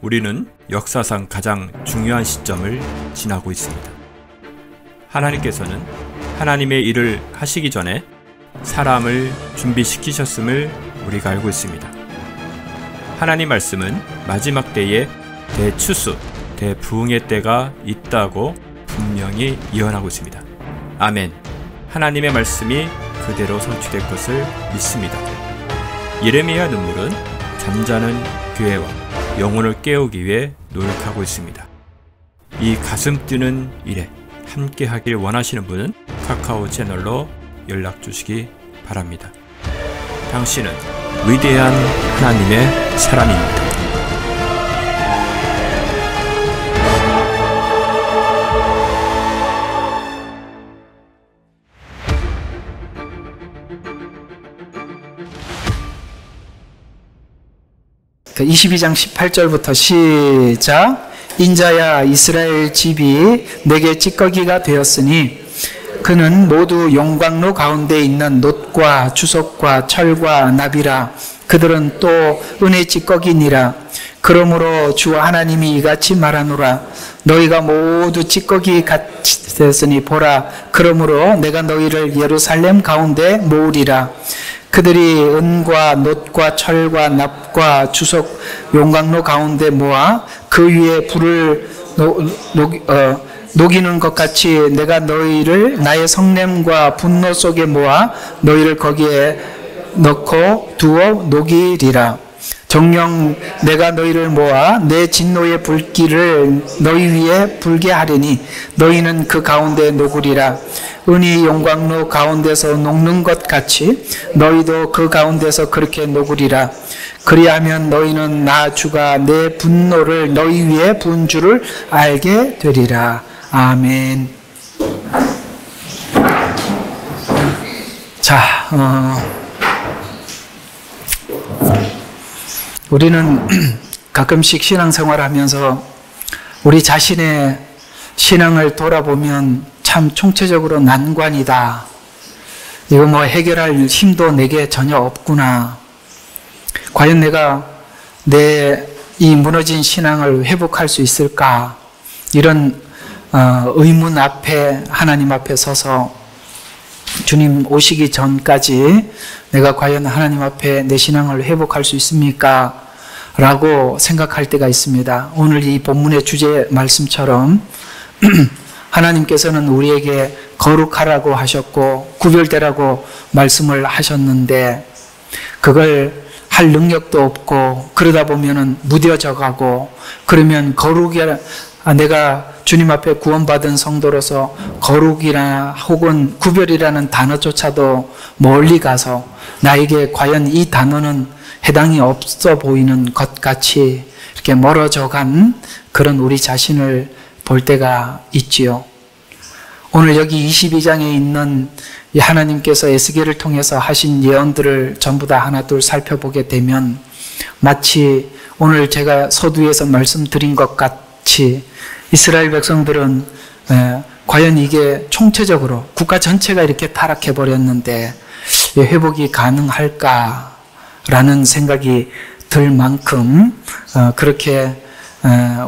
우리는 역사상 가장 중요한 시점을 지나고 있습니다. 하나님께서는 하나님의 일을 하시기 전에 사람을 준비시키셨음을 우리가 알고 있습니다. 하나님 말씀은 마지막 때에 대추수, 대부흥의 때가 있다고 분명히 예언하고 있습니다. 아멘. 하나님의 말씀이 그대로 성취될 것을 믿습니다. 예레미야 눈물은 잠자는 교회와 영혼을 깨우기 위해 노력하고 있습니다. 이 가슴 뛰는 일에 함께 하길 원하시는 분은 카카오 채널로 연락 주시기 바랍니다. 당신은 위대한 하나님의 사람입니다. 그 22장 18절부터 시작. 인자야 이스라엘 집이 내게 찌꺼기가 되었으니 그는 모두 용광로 가운데 있는 놋과 주석과 철과 납이라. 그들은 또 은혜 찌꺼기니라. 그러므로 주 하나님이 이같이 말하노라. 너희가 모두 찌꺼기 같이 되었으니 보라. 그러므로 내가 너희를 예루살렘 가운데 모으리라. 그들이 은과 놋과 철과 납과 주석 용광로 가운데 모아 그 위에 불을 녹이는 것 같이 내가 너희를 나의 성냄과 분노 속에 모아 너희를 거기에 넣고 두어 녹이리라. 정녕 내가 너희를 모아 내 진노의 불길을 너희 위에 불게 하리니 너희는 그 가운데 녹으리라. 은이 용광로 가운데서 녹는 것 같이 너희도 그 가운데서 그렇게 녹으리라. 그리하면 너희는 나 주가 내 분노를 너희 위에 부은 줄을 알게 되리라. 아멘. 자, 우리는 가끔씩 신앙생활을 하면서 우리 자신의 신앙을 돌아보면 참 총체적으로 난관이다. 이거 뭐 해결할 힘도 내게 전혀 없구나. 과연 내가 내 이 무너진 신앙을 회복할 수 있을까? 이런 의문 앞에 하나님 앞에 서서 주님 오시기 전까지 내가 과연 하나님 앞에 내 신앙을 회복할 수 있습니까? 라고 생각할 때가 있습니다. 오늘 이 본문의 주제 말씀처럼 하나님께서는 우리에게 거룩하라고 하셨고 구별되라고 말씀을 하셨는데 그걸 할 능력도 없고 그러다 보면은 무뎌져 가고 그러면 거룩이라 내가 주님 앞에 구원받은 성도로서 거룩이나 혹은 구별이라는 단어조차도 멀리 가서 나에게 과연 이 단어는 해당이 없어 보이는 것 같이 이렇게 멀어져 간 그런 우리 자신을 볼 때가 있지요. 오늘 여기 22장에 있는 하나님께서 에스겔을 통해서 하신 예언들을 전부 다 하나 둘 살펴보게 되면 마치 오늘 제가 서두에서 말씀드린 것 같이 이스라엘 백성들은 과연 이게 총체적으로 국가 전체가 이렇게 타락해 버렸는데 회복이 가능할까라는 생각이 들 만큼 그렇게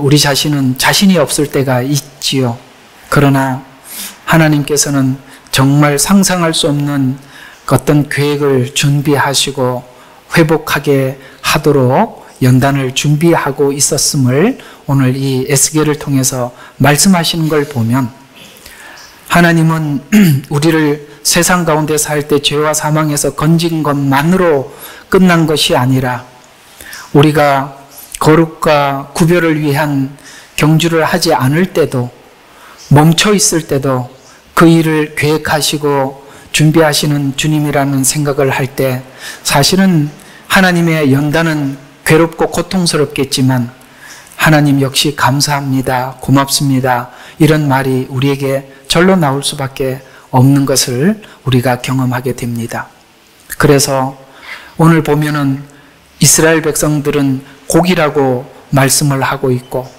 우리 자신은 자신이 없을 때가 있지요. 그러나 하나님께서는 정말 상상할 수 없는 어떤 계획을 준비하시고 회복하게 하도록 연단을 준비하고 있었음을 오늘 이 에스겔을 통해서 말씀하시는 걸 보면 하나님은 우리를 세상 가운데 살 때 죄와 사망에서 건진 것만으로 끝난 것이 아니라 우리가 거룩과 구별을 위한 경주를 하지 않을 때도 멈춰 있을 때도 그 일을 계획하시고 준비하시는 주님이라는 생각을 할 때 사실은 하나님의 연단은 괴롭고 고통스럽겠지만 하나님 역시 감사합니다. 고맙습니다. 이런 말이 우리에게 절로 나올 수밖에 없는 것을 우리가 경험하게 됩니다. 그래서 오늘 보면은 이스라엘 백성들은 고기라고 말씀을 하고 있고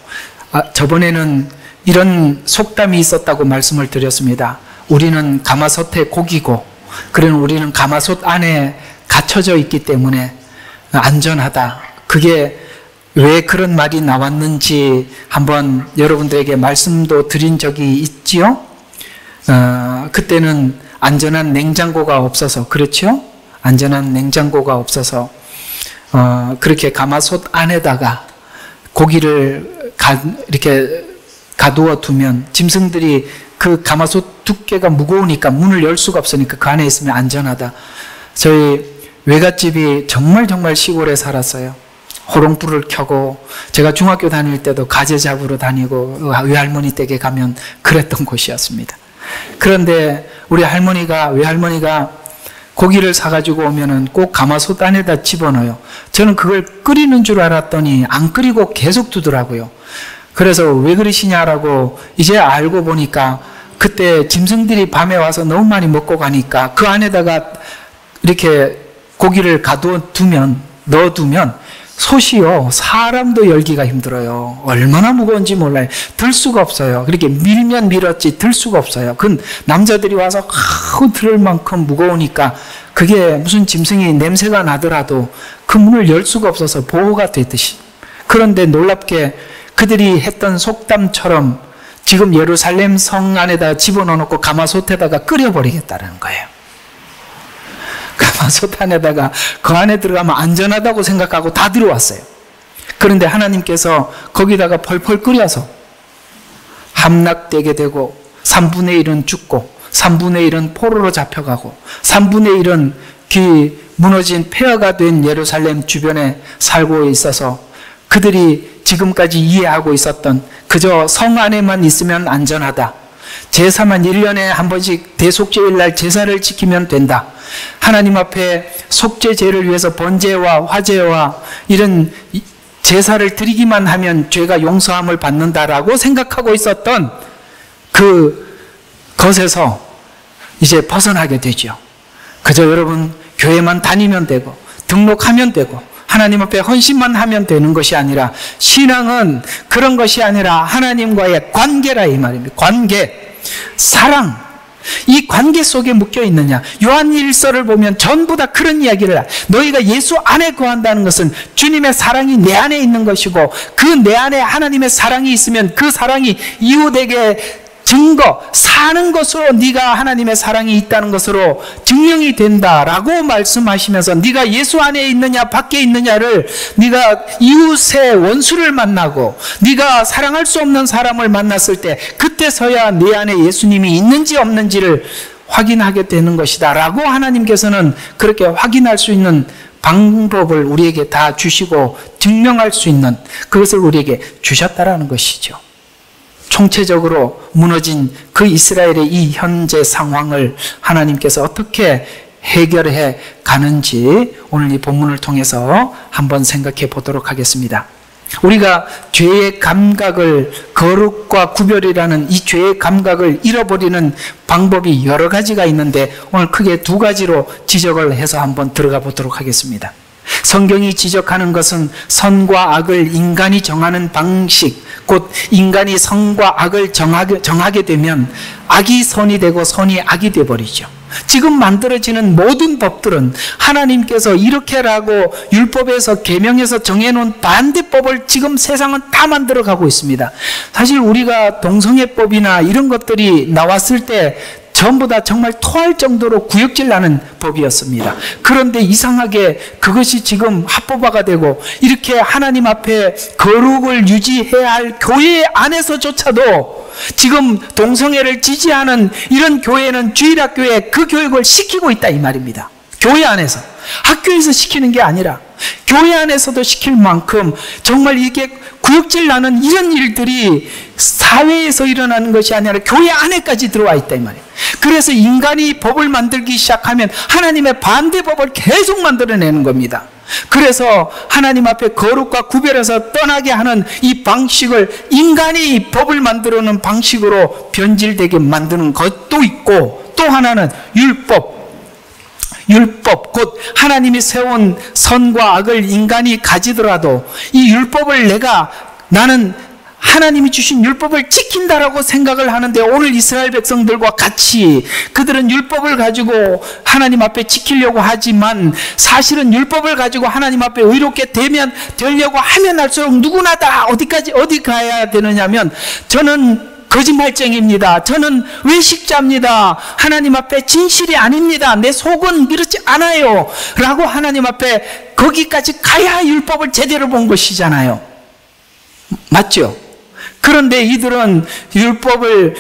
저번에는 이런 속담이 있었다고 말씀을 드렸습니다. 우리는 가마솥의 고기고 그러나 우리는 가마솥 안에 갇혀져 있기 때문에 안전하다. 그게 왜 그런 말이 나왔는지 한번 여러분들에게 말씀도 드린 적이 있지요. 그때는 안전한 냉장고가 없어서, 그렇죠? 안전한 냉장고가 없어서 그렇게 가마솥 안에다가 고기를 이렇게 가두어 두면 짐승들이 그 가마솥 두께가 무거우니까 문을 열 수가 없으니까 그 안에 있으면 안전하다. 저희 외갓집이 정말 시골에 살았어요. 호롱불을 켜고, 제가 중학교 다닐 때도 가재 잡으러 다니고 외할머니 댁에 가면 그랬던 곳이었습니다. 그런데 우리 외할머니가 고기를 사가지고 오면은 꼭 가마솥 안에다 집어넣어요. 저는 그걸 끓이는 줄 알았더니 안 끓이고 계속 두더라고요. 그래서 왜 그러시냐라고 이제 알고 보니까, 그때 짐승들이 밤에 와서 너무 많이 먹고 가니까 그 안에다가 이렇게 고기를 넣어두면 솥이요, 사람도 열기가 힘들어요. 얼마나 무거운지 몰라요. 들 수가 없어요. 그렇게 밀면 밀었지 들 수가 없어요. 그 남자들이 와서 들을 만큼 무거우니까 그게 무슨 짐승이 냄새가 나더라도 그 문을 열 수가 없어서 보호가 되듯이. 그런데 놀랍게 그들이 했던 속담처럼 지금 예루살렘 성 안에다 집어넣어놓고 가마솥에다가 끓여버리겠다는 거예요. 가마솥 안에다가 그 안에 들어가면 안전하다고 생각하고 다 들어왔어요. 그런데 하나님께서 거기다가 펄펄 끓여서 함락되게 되고 3분의 1은 죽고 3분의 1은 포로로 잡혀가고 3분의 1은 무너진 폐허가 된 예루살렘 주변에 살고 있어서 그들이 지금까지 이해하고 있었던 그저 성 안에만 있으면 안전하다. 제사만 1년에 한 번씩 대속죄일날 제사를 지키면 된다. 하나님 앞에 속죄제를 위해서 번제와 화제와 이런 제사를 드리기만 하면 죄가 용서함을 받는다라고 생각하고 있었던 그 것에서 이제 벗어나게 되죠. 그저 여러분 교회만 다니면 되고 등록하면 되고 하나님 앞에 헌신만 하면 되는 것이 아니라, 신앙은 그런 것이 아니라 하나님과의 관계라 이 말입니다. 관계, 사랑, 이 관계 속에 묶여 있느냐. 요한 1서를 보면 전부 다 그런 이야기를 해요. 너희가 예수 안에 거한다는 것은 주님의 사랑이 내 안에 있는 것이고, 그 내 안에 하나님의 사랑이 있으면 그 사랑이 이웃에게 증거, 사는 것으로 네가 하나님의 사랑이 있다는 것으로 증명이 된다라고 말씀하시면서, 네가 예수 안에 있느냐 밖에 있느냐를, 네가 이웃의 원수를 만나고 네가 사랑할 수 없는 사람을 만났을 때 그때서야 네 안에 예수님이 있는지 없는지를 확인하게 되는 것이다 라고 하나님께서는 그렇게 확인할 수 있는 방법을 우리에게 다 주시고 증명할 수 있는 그것을 우리에게 주셨다라는 것이죠. 총체적으로 무너진 그 이스라엘의 이 현재 상황을 하나님께서 어떻게 해결해 가는지 오늘 이 본문을 통해서 한번 생각해 보도록 하겠습니다. 우리가 죄의 감각을, 거룩과 구별이라는 이 죄의 감각을 잃어버리는 방법이 여러 가지가 있는데 오늘 크게 두 가지로 지적을 해서 한번 들어가 보도록 하겠습니다. 성경이 지적하는 것은 선과 악을 인간이 정하는 방식, 곧 인간이 선과 악을 정하게 되면 악이 선이 되고 선이 악이 되어버리죠. 지금 만들어지는 모든 법들은 하나님께서 이렇게라고 율법에서 계명에서 정해놓은 반대법을 지금 세상은 다 만들어가고 있습니다. 사실 우리가 동성애법이나 이런 것들이 나왔을 때 전부 다 정말 토할 정도로 구역질 나는 법이었습니다. 그런데 이상하게 그것이 지금 합법화가 되고 이렇게 하나님 앞에 거룩을 유지해야 할 교회 안에서조차도 지금 동성애를 지지하는 이런 교회는 주일학교에 그 교육을 시키고 있다 이 말입니다. 교회 안에서, 학교에서 시키는 게 아니라 교회 안에서도 시킬 만큼 정말 이게 구역질 나는 이런 일들이 사회에서 일어나는 것이 아니라 교회 안에까지 들어와 있다 이 말이에요. 그래서 인간이 법을 만들기 시작하면 하나님의 반대법을 계속 만들어내는 겁니다. 그래서 하나님 앞에 거룩과 구별해서 떠나게 하는 이 방식을 인간이 법을 만들어놓은 방식으로 변질되게 만드는 것도 있고, 또 하나는 율법, 곧 하나님이 세운 선과 악을 인간이 가지더라도 이 율법을 나는 하나님이 주신 율법을 지킨다라고 생각을 하는데, 오늘 이스라엘 백성들과 같이 그들은 율법을 가지고 하나님 앞에 지키려고 하지만, 사실은 율법을 가지고 하나님 앞에 의롭게 되려고 하면 할수록 누구나 다 어디 가야 되느냐면, 저는 거짓말쟁이입니다, 저는 외식자입니다, 하나님 앞에 진실이 아닙니다, 내 속은 그렇지 않아요 라고 하나님 앞에 거기까지 가야 율법을 제대로 본 것이잖아요. 맞죠? 그런데 이들은 율법을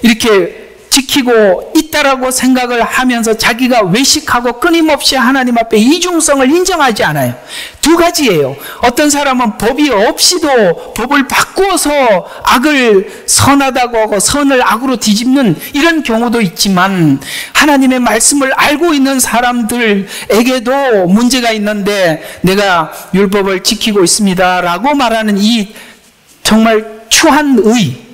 이렇게 지키고 있다라고 생각을 하면서 자기가 외식하고 끊임없이 하나님 앞에 이중성을 인정하지 않아요. 두 가지예요. 어떤 사람은 법이 없이도 법을 바꾸어서 악을 선하다고 하고 선을 악으로 뒤집는 이런 경우도 있지만, 하나님의 말씀을 알고 있는 사람들에게도 문제가 있는데 내가 율법을 지키고 있습니다 라고 말하는 이 정말 추한 의,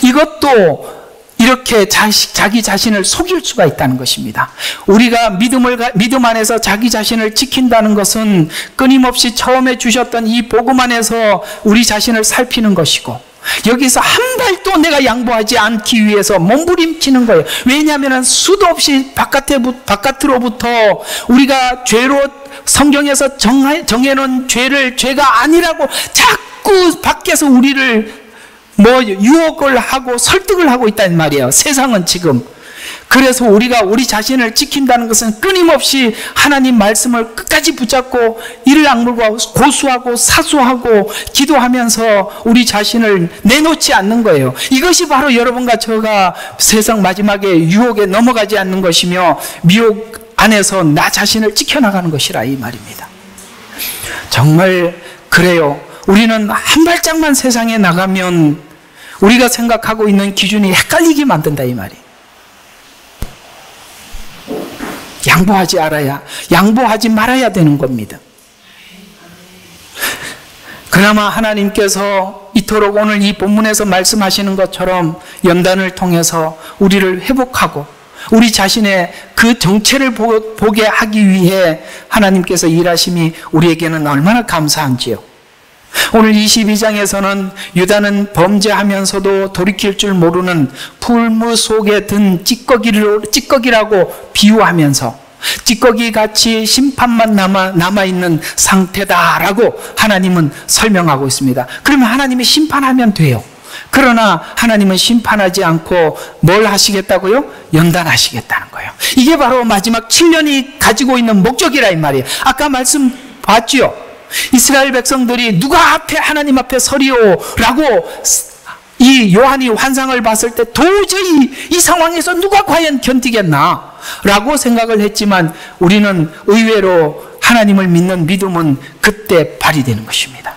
이것도 이렇게 자기 자신을 속일 수가 있다는 것입니다. 우리가 믿음 안에서 자기 자신을 지킨다는 것은 끊임없이 처음에 주셨던 이 복음 안에서 우리 자신을 살피는 것이고, 여기서 한 발도 내가 양보하지 않기 위해서 몸부림치는 거예요. 왜냐하면 수도 없이 바깥으로부터 우리가 죄로 성경에서 정해놓은 죄를 죄가 아니라고 자꾸 밖에서 우리를 유혹을 하고 설득을 하고 있다는 말이에요, 세상은 지금. 그래서 우리가 우리 자신을 지킨다는 것은 끊임없이 하나님 말씀을 끝까지 붙잡고 이를 악물고 고수하고 사수하고 기도하면서 우리 자신을 내놓지 않는 거예요. 이것이 바로 여러분과 저가 세상 마지막에 유혹에 넘어가지 않는 것이며, 미혹 안에서 나 자신을 지켜나가는 것이라 이 말입니다. 정말 그래요. 우리는 한 발짝만 세상에 나가면 우리가 생각하고 있는 기준이 헷갈리게 만든다 이 말이에요. 양보하지 말아야 되는 겁니다. 그나마 하나님께서 이토록 오늘 이 본문에서 말씀하시는 것처럼 연단을 통해서 우리를 회복하고 우리 자신의 그 정체를 보게 하기 위해 하나님께서 일하심이 우리에게는 얼마나 감사한지요. 오늘 22장에서는 유다는 범죄하면서도 돌이킬 줄 모르는 풀무 속에 든 찌꺼기라고 비유하면서 찌꺼기같이 심판만 남아있는 상태다라고 하나님은 설명하고 있습니다. 그러면 하나님이 심판하면 돼요. 그러나 하나님은 심판하지 않고 뭘 하시겠다고요? 연단하시겠다는 거예요. 이게 바로 마지막 7년이 가지고 있는 목적이라 이 말이에요. 아까 말씀 봤죠? 이스라엘 백성들이 누가 하나님 앞에 서리오 라고 이 요한이 환상을 봤을 때 도저히 이 상황에서 누가 과연 견디겠나 라고 생각을 했지만, 우리는 의외로 하나님을 믿는 믿음은 그때 발휘되는 것입니다.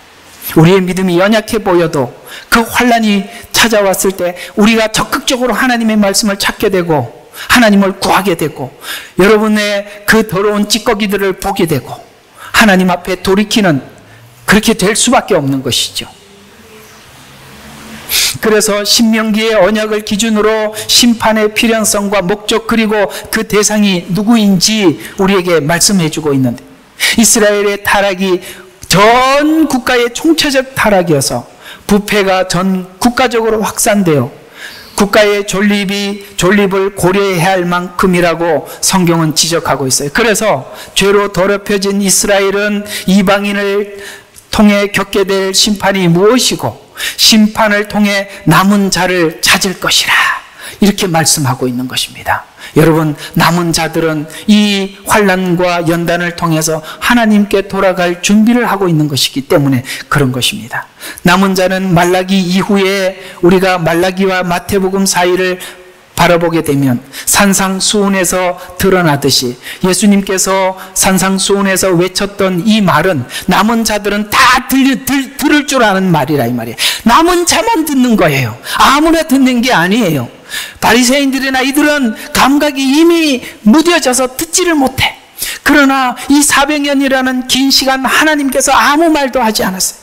우리의 믿음이 연약해 보여도 그 환난이 찾아왔을 때 우리가 적극적으로 하나님의 말씀을 찾게 되고 하나님을 구하게 되고, 여러분의 그 더러운 찌꺼기들을 보게 되고 하나님 앞에 돌이키는, 그렇게 될 수밖에 없는 것이죠. 그래서 신명기의 언약을 기준으로 심판의 필연성과 목적, 그리고 그 대상이 누구인지 우리에게 말씀해 주고 있는데, 이스라엘의 타락이 전 국가의 총체적 타락이어서 부패가 전 국가적으로 확산되어 국가의 존립을 고려해야 할 만큼이라고 성경은 지적하고 있어요. 그래서 죄로 더럽혀진 이스라엘은 이방인을 통해 겪게 될 심판이 무엇이고 심판을 통해 남은 자를 찾을 것이라, 이렇게 말씀하고 있는 것입니다. 여러분, 남은 자들은 이 환난과 연단을 통해서 하나님께 돌아갈 준비를 하고 있는 것이기 때문에 그런 것입니다. 남은 자는 말라기 이후에 우리가 말라기와 마태복음 사이를 바라보게 되면 산상수훈에서 드러나듯이 예수님께서 산상수훈에서 외쳤던 이 말은 남은 자들은 다 들을 줄 아는 말이라 이 말이에요. 남은 자만 듣는 거예요. 아무나 듣는 게 아니에요. 바리새인들이나 이들은 감각이 이미 무뎌져서 듣지를 못해. 그러나 이 400년이라는 긴 시간 하나님께서 아무 말도 하지 않았어요.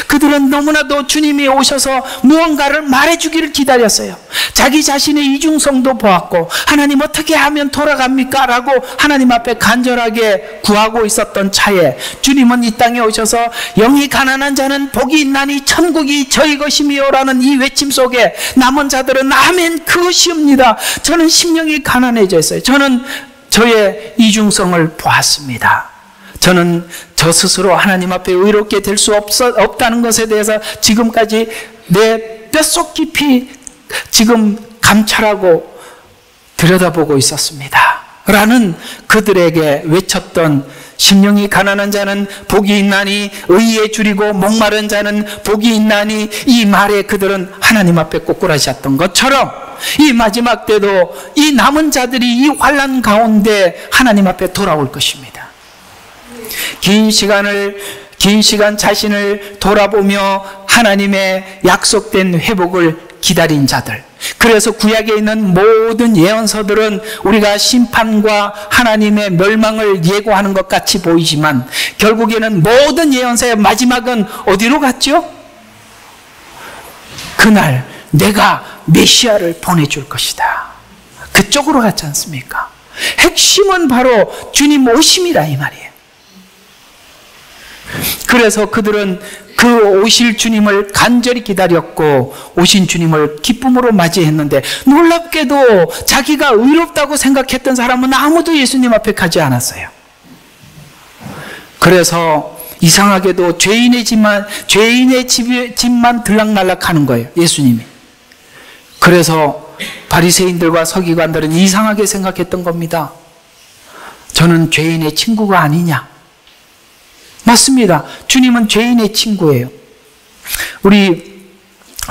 그들은 너무나도 주님이 오셔서 무언가를 말해주기를 기다렸어요. 자기 자신의 이중성도 보았고 하나님 어떻게 하면 돌아갑니까? 라고 하나님 앞에 간절하게 구하고 있었던 차에 주님은 이 땅에 오셔서 영이 가난한 자는 복이 있나니 천국이 저희 것이며 라는 이 외침 속에 남은 자들은 아멘 그것이옵니다. 저는 심령이 가난해져 있어요. 저는 저의 이중성을 보았습니다. 저는 저 스스로 하나님 앞에 의롭게 될 수 없다는 것에 대해서 지금까지 내 뼛속 깊이 지금 감찰하고 들여다보고 있었습니다. 라는 그들에게 외쳤던 심령이 가난한 자는 복이 있나니 의에 줄이고 목마른 자는 복이 있나니 이 말에 그들은 하나님 앞에 꼬꾸라졌던 것처럼 이 마지막 때도 이 남은 자들이 이 환난 가운데 하나님 앞에 돌아올 것입니다. 긴 시간 자신을 돌아보며 하나님의 약속된 회복을 기다린 자들. 그래서 구약에 있는 모든 예언서들은 우리가 심판과 하나님의 멸망을 예고하는 것 같이 보이지만 결국에는 모든 예언서의 마지막은 어디로 갔죠? 그날 내가 메시아를 보내줄 것이다. 그쪽으로 갔지 않습니까? 핵심은 바로 주님 오심이라 이 말이에요. 그래서 그들은 그 오실 주님을 간절히 기다렸고 오신 주님을 기쁨으로 맞이했는데 놀랍게도 자기가 의롭다고 생각했던 사람은 아무도 예수님 앞에 가지 않았어요. 그래서 이상하게도 죄인의 집만 들락날락하는 거예요. 예수님이. 그래서 바리새인들과 서기관들은 이상하게 생각했던 겁니다. 저는 죄인의 친구가 아니냐. 맞습니다. 주님은 죄인의 친구예요. 우리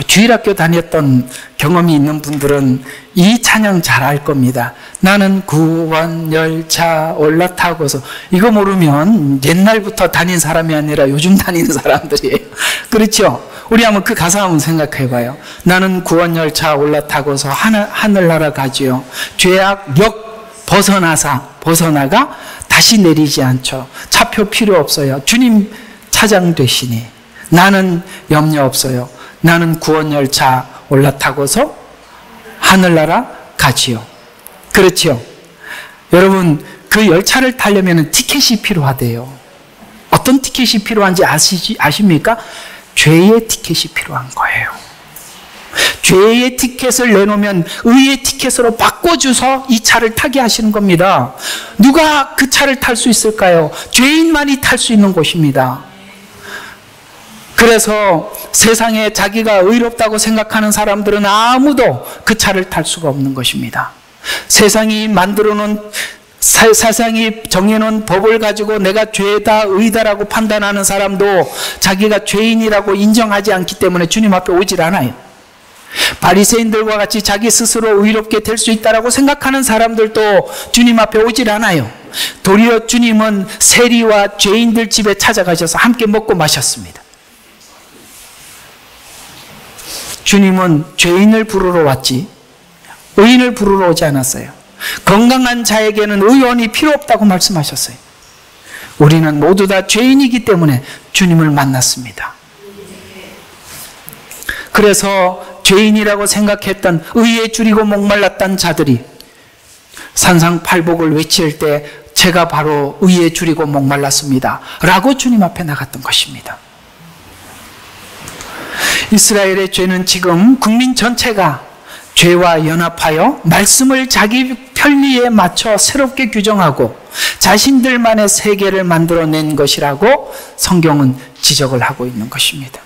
주일학교 다녔던 경험이 있는 분들은 이 찬양 잘 알 겁니다. 나는 구원열차 올라타고서. 이거 모르면 옛날부터 다닌 사람이 아니라 요즘 다니는 사람들이에요. 그렇죠? 우리 한번 그 가사 한번 생각해 봐요. 나는 구원열차 올라타고서 하늘나라 가지요. 죄악 역 벗어나가 다시 내리지 않죠. 차표 필요 없어요. 주님 차장 되시니 나는 염려 없어요. 나는 구원열차 올라타고서 하늘나라 가지요. 그렇죠? 여러분 그 열차를 타려면 티켓이 필요하대요. 어떤 티켓이 필요한지 아십니까? 죄의 티켓이 필요한 거예요. 죄의 티켓을 내놓으면 의의 티켓으로 바꿔줘서 이 차를 타게 하시는 겁니다. 누가 그 차를 탈 수 있을까요? 죄인만이 탈 수 있는 곳입니다. 그래서 세상에 자기가 의롭다고 생각하는 사람들은 아무도 그 차를 탈 수가 없는 것입니다. 세상이 정해놓은 법을 가지고 내가 죄다 의다라고 판단하는 사람도 자기가 죄인이라고 인정하지 않기 때문에 주님 앞에 오질 않아요. 바리새인들과 같이 자기 스스로 의롭게 될 수 있다라고 생각하는 사람들도 주님 앞에 오질 않아요. 도리어 주님은 세리와 죄인들 집에 찾아가셔서 함께 먹고 마셨습니다. 주님은 죄인을 부르러 왔지 의인을 부르러 오지 않았어요. 건강한 자에게는 의원이 필요 없다고 말씀하셨어요. 우리는 모두 다 죄인이기 때문에 주님을 만났습니다. 그래서 죄인이라고 생각했던 의에 줄이고 목말랐던 자들이 산상팔복을 외칠 때 제가 바로 의에 줄이고 목말랐습니다 라고 주님 앞에 나갔던 것입니다. 이스라엘의 죄는 지금 국민 전체가 죄와 연합하여 말씀을 자기 편리에 맞춰 새롭게 규정하고 자신들만의 세계를 만들어낸 것이라고 성경은 지적을 하고 있는 것입니다.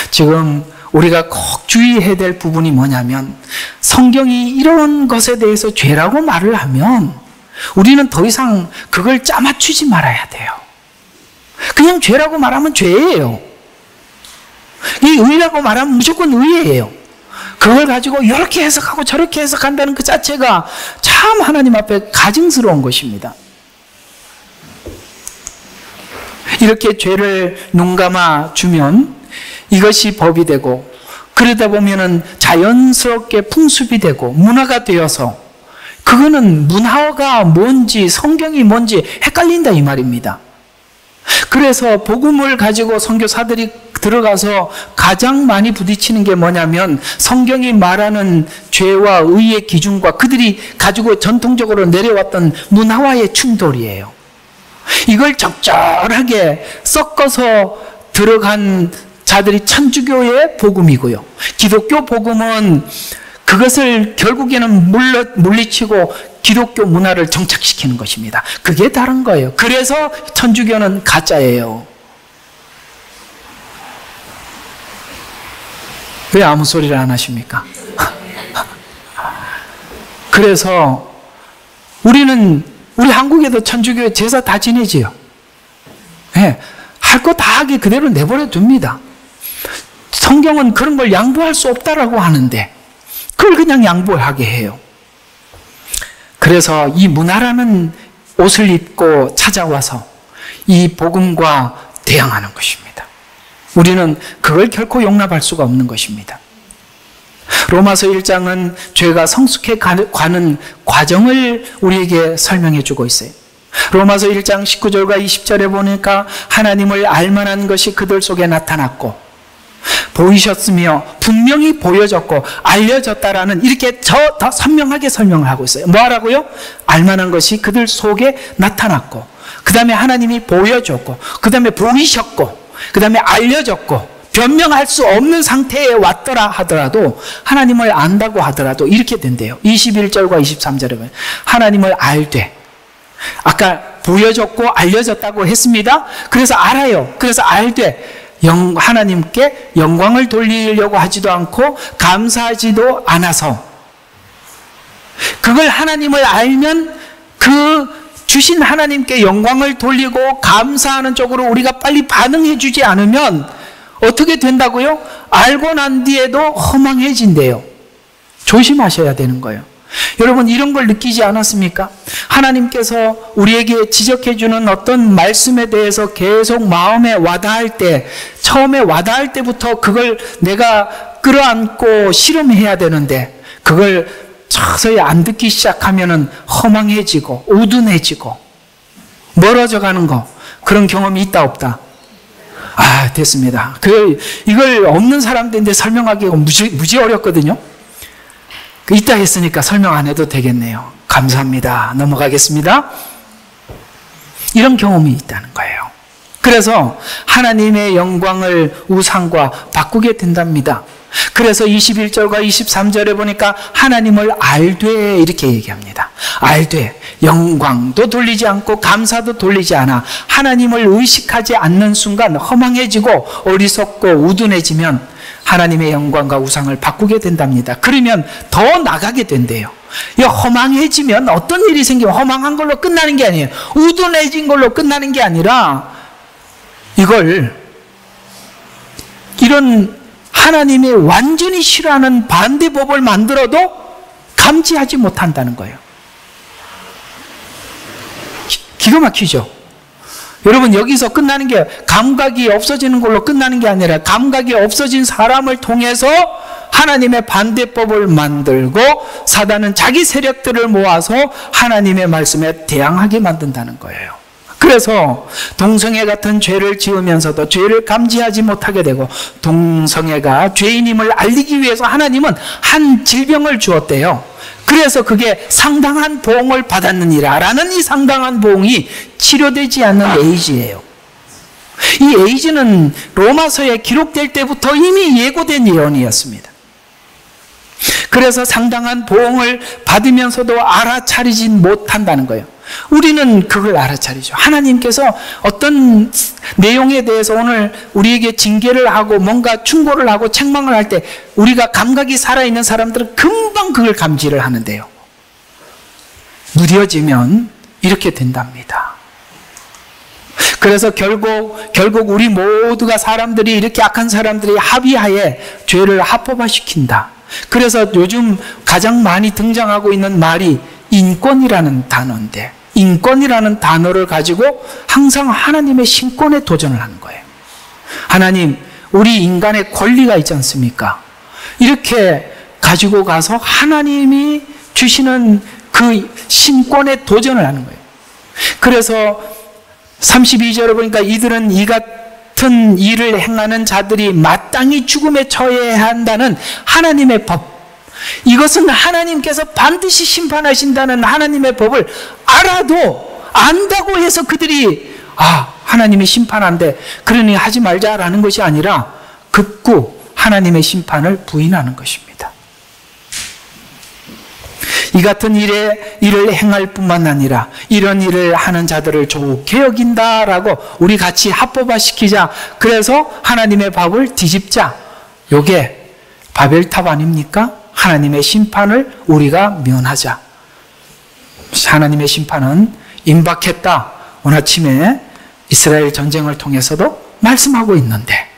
지금 우리가 꼭 주의해야 될 부분이 뭐냐면 성경이 이런 것에 대해서 죄라고 말을 하면 우리는 더 이상 그걸 짜맞추지 말아야 돼요. 그냥 죄라고 말하면 죄예요. 이 의라고 말하면 무조건 의예요. 그걸 가지고 이렇게 해석하고 저렇게 해석한다는 그 자체가 참 하나님 앞에 가증스러운 것입니다. 이렇게 죄를 눈감아 주면 이것이 법이 되고 그러다 보면은 자연스럽게 풍습이 되고 문화가 되어서 그거는 문화가 뭔지 성경이 뭔지 헷갈린다 이 말입니다. 그래서 복음을 가지고 선교사들이 들어가서 가장 많이 부딪히는 게 뭐냐면 성경이 말하는 죄와 의의 기준과 그들이 가지고 전통적으로 내려왔던 문화와의 충돌이에요. 이걸 적절하게 섞어서 들어간 자들이 천주교의 복음이고요. 기독교 복음은 그것을 결국에는 물리치고 기독교 문화를 정착시키는 것입니다. 그게 다른 거예요. 그래서 천주교는 가짜예요. 왜 아무 소리를 안 하십니까? 그래서 우리 한국에도 천주교 제사 다 지내지요. 네, 할 거 다 하게 그대로 내버려 둡니다. 성경은 그런 걸 양보할 수 없다라고 하는데 그걸 그냥 양보하게 해요. 그래서 이 문화라는 옷을 입고 찾아와서 이 복음과 대항하는 것입니다. 우리는 그걸 결코 용납할 수가 없는 것입니다. 로마서 1장은 죄가 성숙해 가는 과정을 우리에게 설명해 주고 있어요. 로마서 1장 19절과 20절에 보니까 하나님을 알만한 것이 그들 속에 나타났고 보이셨으며 분명히 보여졌고 알려졌다라는 이렇게 더 선명하게 설명을 하고 있어요. 뭐라고요? 알만한 것이 그들 속에 나타났고 그 다음에 하나님이 보여줬고 그 다음에 보이셨고 그 다음에 알려졌고 변명할 수 없는 상태에 왔더라 하더라도 하나님을 안다고 하더라도 이렇게 된대요. 21절과 23절에 보면 하나님을 알되 아까 보여줬고 알려졌다고 했습니다. 그래서 알아요. 그래서 알되 하나님께 영광을 돌리려고 하지도 않고 감사하지도 않아서 그걸 하나님을 알면 그 주신 하나님께 영광을 돌리고 감사하는 쪽으로 우리가 빨리 반응해 주지 않으면 어떻게 된다고요? 알고 난 뒤에도 허망해진대요. 조심하셔야 되는 거예요. 여러분 이런 걸 느끼지 않았습니까? 하나님께서 우리에게 지적해 주는 어떤 말씀에 대해서 계속 마음에 와닿을 때 처음에 와닿을 때부터 그걸 내가 끌어안고 실험해야 되는데 그걸 서서히 안 듣기 시작하면은 허망해지고 우둔해지고 멀어져 가는 거 그런 경험이 있다 없다? 아 됐습니다. 이걸 없는 사람들인데 설명하기가 무지 어렵거든요. 있다 했으니까 설명 안 해도 되겠네요. 감사합니다. 넘어가겠습니다. 이런 경험이 있다는 거예요. 그래서 하나님의 영광을 우상과 바꾸게 된답니다. 그래서 21절과 23절에 보니까 하나님을 알되 이렇게 얘기합니다. 알되 영광도 돌리지 않고 감사도 돌리지 않아 하나님을 의식하지 않는 순간 허망해지고 어리석고 우둔해지면 하나님의 영광과 우상을 바꾸게 된답니다. 그러면 더 나가게 된대요. 허망해지면 어떤 일이 생기면 허망한 걸로 끝나는 게 아니에요. 우둔해진 걸로 끝나는 게 아니라 이런 하나님이 완전히 싫어하는 반대법을 만들어도 감지하지 못한다는 거예요. 기가 막히죠? 여러분 여기서 끝나는 게 감각이 없어지는 걸로 끝나는 게 아니라 감각이 없어진 사람을 통해서 하나님의 반대법을 만들고 사단은 자기 세력들을 모아서 하나님의 말씀에 대항하게 만든다는 거예요. 그래서 동성애 같은 죄를 지으면서도 죄를 감지하지 못하게 되고 동성애가 죄인임을 알리기 위해서 하나님은 한 질병을 주었대요. 그래서 그게 상당한 보응을 받았느니라 라는 이 상당한 보응이 치료되지 않는 에이즈예요. 이 에이즈는 로마서에 기록될 때부터 이미 예고된 예언이었습니다. 그래서 상당한 보응을 받으면서도 알아차리지 못한다는 거예요. 우리는 그걸 알아차리죠. 하나님께서 어떤 내용에 대해서 오늘 우리에게 징계를 하고 뭔가 충고를 하고 책망을 할 때 우리가 감각이 살아있는 사람들은 금방 그걸 감지를 하는데요. 무뎌지면 이렇게 된답니다. 그래서 결국 우리 모두가 사람들이 이렇게 악한 사람들이 합의하에 죄를 합법화시킨다. 그래서 요즘 가장 많이 등장하고 있는 말이 인권이라는 단어인데 인권이라는 단어를 가지고 항상 하나님의 신권에 도전을 하는 거예요. 하나님, 우리 인간의 권리가 있지 않습니까? 이렇게 가지고 가서 하나님이 주시는 그 신권에 도전을 하는 거예요. 그래서 32절에 보니까 이들은 이 같은 같은 일을 행하는 자들이 마땅히 죽음에 처해야 한다는 하나님의 법, 이것은 하나님께서 반드시 심판하신다는 하나님의 법을 알아도 안다고 해서 그들이 하나님이 심판한대 그러니 하지 말자라는 것이 아니라 극구 하나님의 심판을 부인하는 것입니다. 이 같은 일을 행할 뿐만 아니라 이런 일을 하는 자들을 좋게 여긴다라고 우리 같이 합법화시키자. 그래서 하나님의 법을 뒤집자. 요게 바벨탑 아닙니까? 하나님의 심판을 우리가 면하자. 하나님의 심판은 임박했다. 오늘 아침에 이스라엘 전쟁을 통해서도 말씀하고 있는데,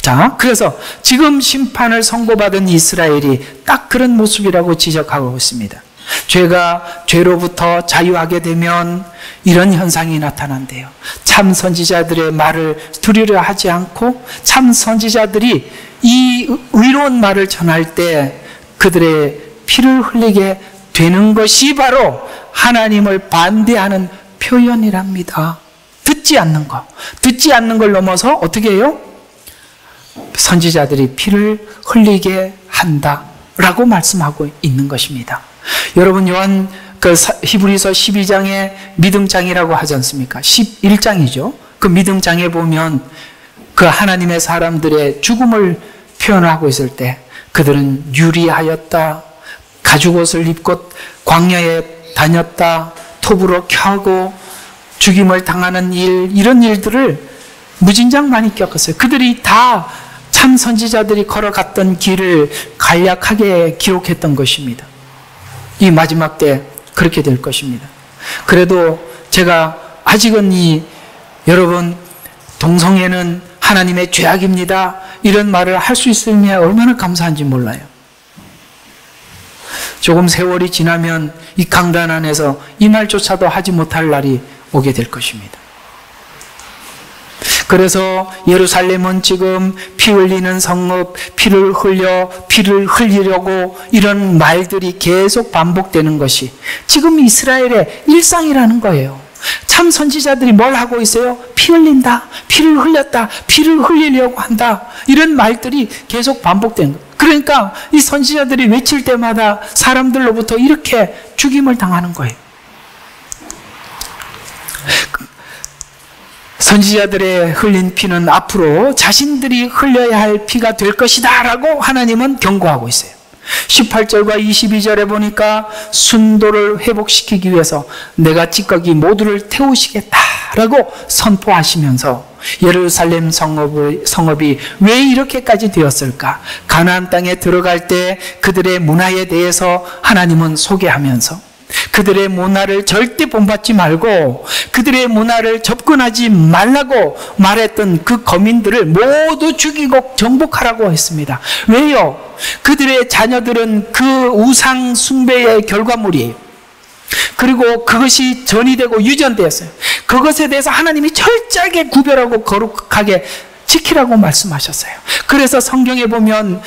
자, 그래서 지금 심판을 선고받은 이스라엘이 딱 그런 모습이라고 지적하고 있습니다. 죄가 죄로부터 자유하게 되면 이런 현상이 나타난대요. 참 선지자들의 말을 들으려 하지 않고 참 선지자들이 이 의로운 말을 전할 때 그들의 피를 흘리게 되는 것이 바로 하나님을 반대하는 표현이랍니다. 듣지 않는 것. 듣지 않는 걸 넘어서 어떻게 해요? 선지자들이 피를 흘리게 한다라고 말씀하고 있는 것입니다. 여러분, 요한 히브리서 12장에 믿음장이라고 하지 않습니까? 11장이죠. 그 믿음장에 보면 그 하나님의 사람들의 죽음을 표현하고 있을 때 그들은 유리하였다, 가죽옷을 입고 광야에 다녔다, 톱으로 켜고 죽임을 당하는 일, 이런 일들을 무진장 많이 겪었어요. 그들이 다 참 선지자들이 걸어갔던 길을 간략하게 기록했던 것입니다. 이 마지막 때 그렇게 될 것입니다. 그래도 제가 아직은 여러분, 동성애는 하나님의 죄악입니다, 이런 말을 할 수 있으면 얼마나 감사한지 몰라요. 조금 세월이 지나면 이 강단 안에서 이 말조차도 하지 못할 날이 오게 될 것입니다. 그래서 예루살렘은 지금 피 흘리는 성읍, 피를 흘리려고 이런 말들이 계속 반복되는 것이 지금 이스라엘의 일상이라는 거예요. 참 선지자들이 뭘 하고 있어요? 피 흘린다, 피를 흘렸다, 피를 흘리려고 한다, 이런 말들이 계속 반복되는 거예요. 그러니까 이 선지자들이 외칠 때마다 사람들로부터 이렇게 죽임을 당하는 거예요. 선지자들의 흘린 피는 앞으로 자신들이 흘려야 할 피가 될 것이다 라고 하나님은 경고하고 있어요. 18절과 22절에 보니까 순도를 회복시키기 위해서 내가 찌꺼기 모두를 태우시겠다라고 선포하시면서 예루살렘 성읍이 왜 이렇게까지 되었을까? 가나안 땅에 들어갈 때 그들의 문화에 대해서 하나님은 소개하면서 그들의 문화를 절대 본받지 말고 그들의 문화를 접근하지 말라고 말했던 그 거민들을 모두 죽이고 정복하라고 했습니다. 왜요? 그들의 자녀들은 그 우상 숭배의 결과물이에요. 그리고 그것이 전이되고 유전되었어요. 그것에 대해서 하나님이 철저하게 구별하고 거룩하게 지키라고 말씀하셨어요. 그래서 성경에 보면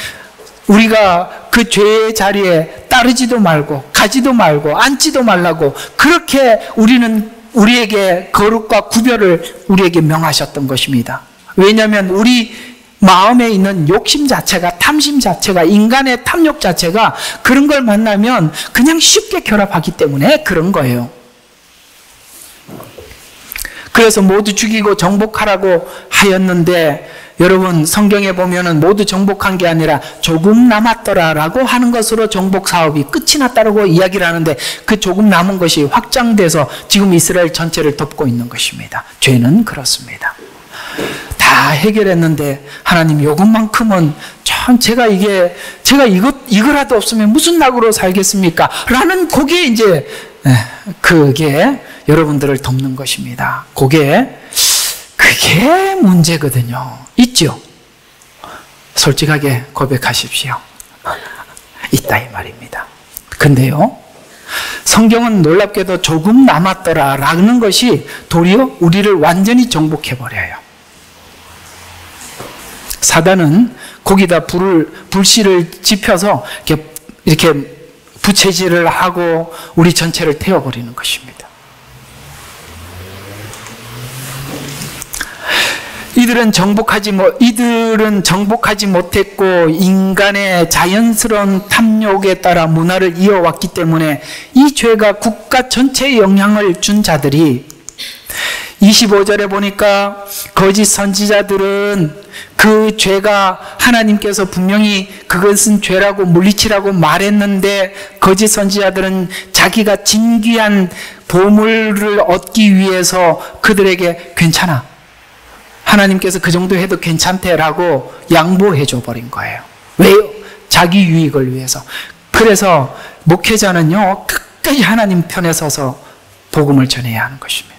우리가 그 죄의 자리에 따르지도 말고 가지도 말고 앉지도 말라고 그렇게 우리에게 거룩과 구별을 우리에게 명하셨던 것입니다. 왜냐하면 우리 마음에 있는 욕심 자체가, 탐심 자체가, 인간의 탐욕 자체가 그런 걸 만나면 그냥 쉽게 결합하기 때문에 그런 거예요. 그래서 모두 죽이고 정복하라고 하였는데, 여러분 성경에 보면은 모두 정복한 게 아니라 조금 남았더라라고 하는 것으로 정복 사업이 끝이 났다라고 이야기를 하는데, 그 조금 남은 것이 확장돼서 지금 이스라엘 전체를 덮고 있는 것입니다. 죄는 그렇습니다. 다 해결했는데 하나님 요것만큼은 참 제가 이거라도 없으면 무슨 낙으로 살겠습니까? 라는 그게 이제 그게 여러분들을 덮는 것입니다. 그게 문제거든요. 있죠? 솔직하게 고백하십시오. 있다 이 말입니다. 근데요, 성경은 놀랍게도 조금 남았더라라는 것이 도리어 우리를 완전히 정복해버려요. 사단은 거기다 불씨를 지펴서 이렇게 부채질을 하고 우리 전체를 태워버리는 것입니다. 이들은 정복하지 못했고 인간의 자연스러운 탐욕에 따라 문화를 이어왔기 때문에 이 죄가 국가 전체에 영향을 준 자들이 25절에 보니까 거짓 선지자들은 그 죄가 하나님께서 분명히 그것은 죄라고 물리치라고 말했는데 거짓 선지자들은 자기가 진귀한 보물을 얻기 위해서 그들에게 괜찮아, 하나님께서 그 정도 해도 괜찮대라고 양보해 줘 버린 거예요. 왜요? 자기 유익을 위해서. 그래서 목회자는요 끝까지 하나님 편에 서서 복음을 전해야 하는 것입니다.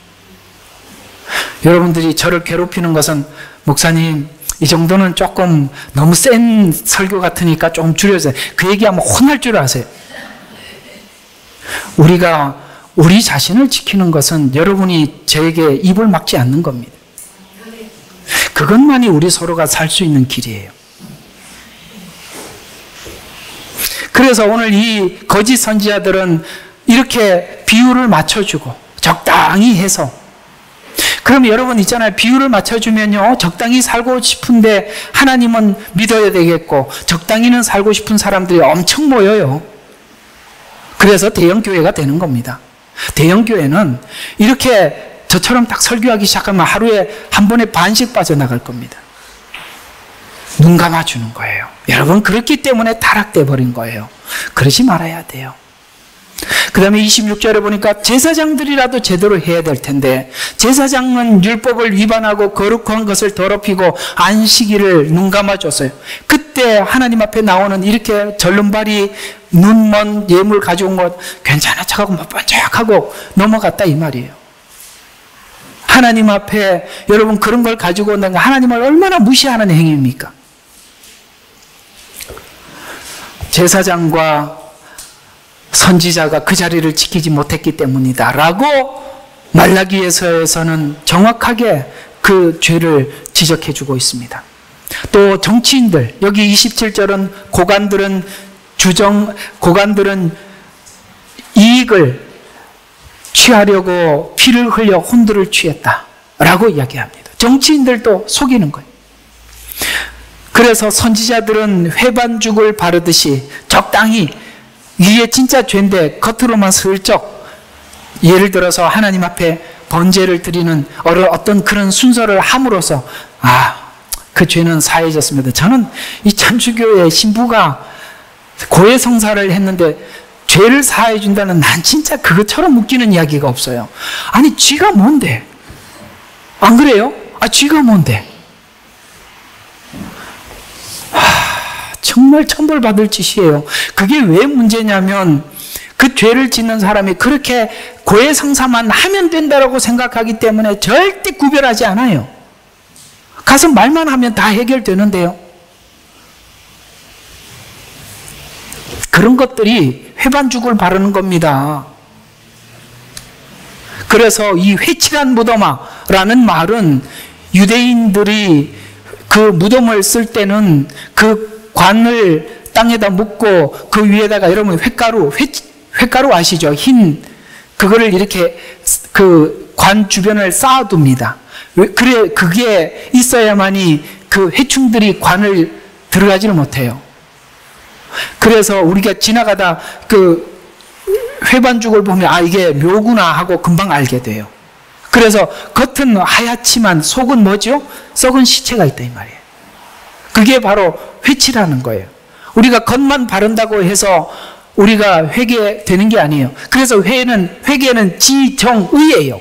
여러분들이 저를 괴롭히는 것은 목사님 이 정도는 조금 너무 센 설교 같으니까 좀 줄여주세요. 그 얘기하면 혼날 줄 아세요. 우리가 우리 자신을 지키는 것은 여러분이 저에게 입을 막지 않는 겁니다. 그것만이 우리 서로가 살 수 있는 길이에요. 그래서 오늘 이 거짓 선지자들은 이렇게 비율을 맞춰주고 적당히 해서, 그러면 여러분 있잖아요. 비율을 맞춰주면요 적당히 살고 싶은데 하나님은 믿어야 되겠고 적당히는 살고 싶은 사람들이 엄청 모여요. 그래서 대형교회가 되는 겁니다. 대형교회는 이렇게 저처럼 딱 설교하기 시작하면 하루에 한 번에 반씩 빠져나갈 겁니다. 눈 감아주는 거예요. 여러분 그렇기 때문에 타락돼 버린 거예요. 그러지 말아야 돼요. 그 다음에 26절에 보니까 제사장들이라도 제대로 해야 될 텐데 제사장은 율법을 위반하고 거룩한 것을 더럽히고 안식일을 눈 감아줬어요. 그때 하나님 앞에 나오는 이렇게 절름발이 눈먼 예물 가져온 것 괜찮아 척하고 번쩍하고 넘어갔다 이 말이에요. 하나님 앞에 여러분 그런 걸 가지고 온다는 건 하나님을 얼마나 무시하는 행위입니까? 제사장과 선지자가 그 자리를 지키지 못했기 때문이다 라고 말라기에서는 정확하게 그 죄를 지적해 주고 있습니다. 또 정치인들, 여기 27절은 고관들은 이익을 취하려고 피를 흘려 혼들을 취했다 라고 이야기합니다. 정치인들도 속이는 거예요. 그래서 선지자들은 회반죽을 바르듯이 적당히, 이게 진짜 죄인데 겉으로만 슬쩍, 예를 들어서 하나님 앞에 번제를 드리는 어떤 그런 순서를 함으로써 그 죄는 사해졌습니다. 저는 이 참주교의 신부가 고해성사를 했는데 죄를 사해 준다는, 난 진짜 그것처럼 웃기는 이야기가 없어요. 아니 쥐가 뭔데? 안 그래요? 쥐가 뭔데? 정말 천벌받을 짓이에요. 그게 왜 문제냐면 그 죄를 짓는 사람이 그렇게 고해성사만 하면 된다고 생각하기 때문에 절대 구별하지 않아요. 가서 말만 하면 다 해결되는데요. 그런 것들이 회반죽을 바르는 겁니다. 그래서 이 회칠한 무덤아라는 말은 유대인들이 그 무덤을 쓸 때는 그 관을 땅에다 묻고 그 위에다가 여러분 횟가루 아시죠? 흰 그거를 이렇게 그 관 주변을 쌓아둡니다. 그래 그게 있어야만이 그 해충들이 관을 들어가지를 못해요. 그래서 우리가 지나가다 그 회반죽을 보면 이게 묘구나 하고 금방 알게 돼요. 그래서 겉은 하얗지만 속은 뭐죠? 썩은 시체가 있다 이 말이에요. 그게 바로 회치라는 거예요. 우리가 겉만 바른다고 해서 우리가 회개되는 게 아니에요. 그래서 회개는 지정의예요.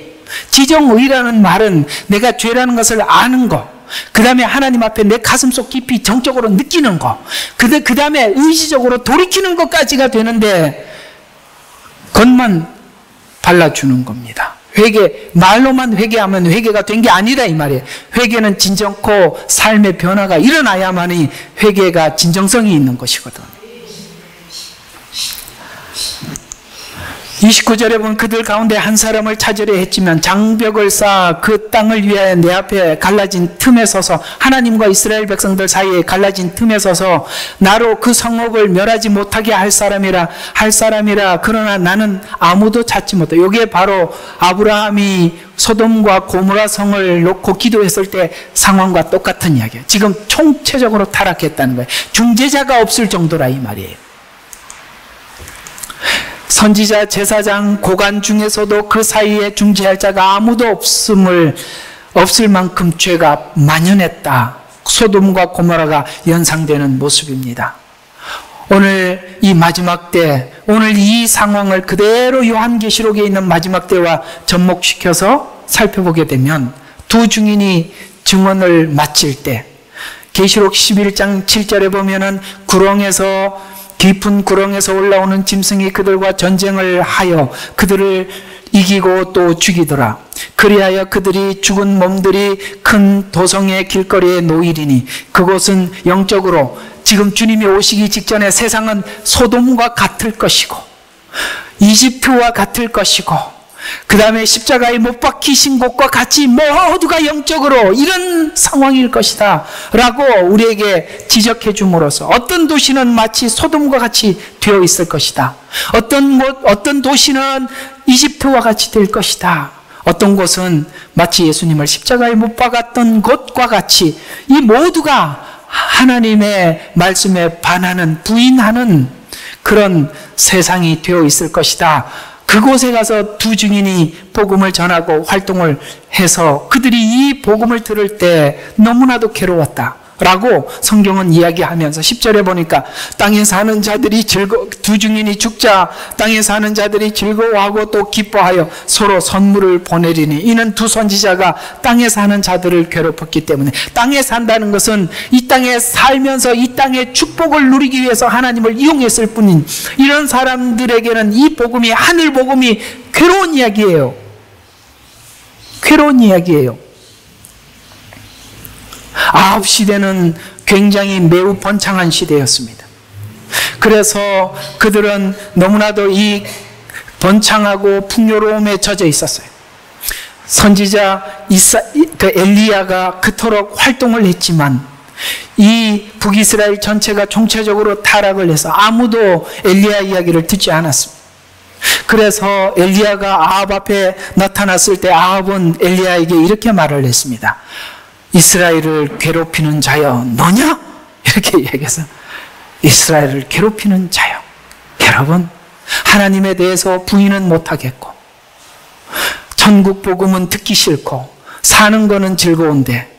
지정의라는 말은 내가 죄라는 것을 아는 거, 그 다음에 하나님 앞에 내 가슴속 깊이 정적으로 느끼는 거, 그 다음에 의지적으로 돌이키는 것까지가 되는데 겉만 발라주는 겁니다. 말로만 회개하면 회개가 된 게 아니라 이 말이에요. 회개는 진정코 삶의 변화가 일어나야만이 회개가 진정성이 있는 것이거든. 29절에 보면 그들 가운데 한 사람을 찾으려 했지만 장벽을 쌓아 그 땅을 위하여 내 앞에 갈라진 틈에 서서, 하나님과 이스라엘 백성들 사이에 갈라진 틈에 서서 나로 그 성읍을 멸하지 못하게 할 사람이라 그러나 나는 아무도 찾지 못해. 이게 바로 아브라함이 소돔과 고모라 성을 놓고 기도했을 때 상황과 똑같은 이야기예요. 지금 총체적으로 타락했다는 거예요. 중재자가 없을 정도라 이 말이에요. 선지자, 제사장, 고관 중에서도 그 사이에 중재할 자가 아무도 없을 만큼 죄가 만연했다. 소돔과 고모라가 연상되는 모습입니다. 오늘 이 마지막 때, 오늘 이 상황을 그대로 요한계시록에 있는 마지막 때와 접목시켜서 살펴보게 되면 두 증인이 증언을 마칠 때, 계시록 11장 7절에 보면은 깊은 구렁에서 올라오는 짐승이 그들과 전쟁을 하여 그들을 이기고 또 죽이더라. 그리하여 그들이 죽은 몸들이 큰 도성의 길거리에 놓이리니 그곳은 영적으로 지금 주님이 오시기 직전에 세상은 소돔과 같을 것이고 이집트와 같을 것이고 그 다음에 십자가에 못 박히신 곳과 같이 모두가 영적으로 이런 상황일 것이다 라고 우리에게 지적해 줌으로써 어떤 도시는 마치 소돔과 같이 되어 있을 것이다. 어떤 도시는 이집트와 같이 될 것이다. 어떤 곳은 마치 예수님을 십자가에 못 박았던 곳과 같이 이 모두가 하나님의 말씀에 반하는, 부인하는 그런 세상이 되어 있을 것이다. 그곳에 가서 두 증인이 복음을 전하고 활동을 해서 그들이 이 복음을 들을 때 너무나도 괴로웠다 라고 성경은 이야기하면서 10절에 보니까 땅에 사는 자들이 두 증인이 죽자 땅에 사는 자들이 즐거워하고 또 기뻐하여 서로 선물을 보내리니 이는 두 선지자가 땅에 사는 자들을 괴롭혔기 때문에. 땅에 산다는 것은 이 땅에 살면서 이 땅의 축복을 누리기 위해서 하나님을 이용했을 뿐인 이런 사람들에게는 이 복음이, 하늘 복음이 괴로운 이야기예요. 괴로운 이야기예요. 아합 시대는 굉장히 매우 번창한 시대였습니다. 그래서 그들은 너무나도 이 번창하고 풍요로움에 젖어 있었어요. 선지자 엘리야가 그토록 활동을 했지만 이 북이스라엘 전체가 총체적으로 타락을 해서 아무도 엘리야 이야기를 듣지 않았습니다. 그래서 엘리야가 아합 앞에 나타났을 때 아합은 엘리야에게 이렇게 말을 했습니다. 이스라엘을 괴롭히는 자여 너냐? 이렇게 얘기해서 이스라엘을 괴롭히는 자여. 여러분, 하나님에 대해서 부인은 못하겠고 천국 복음은 듣기 싫고 사는 거는 즐거운데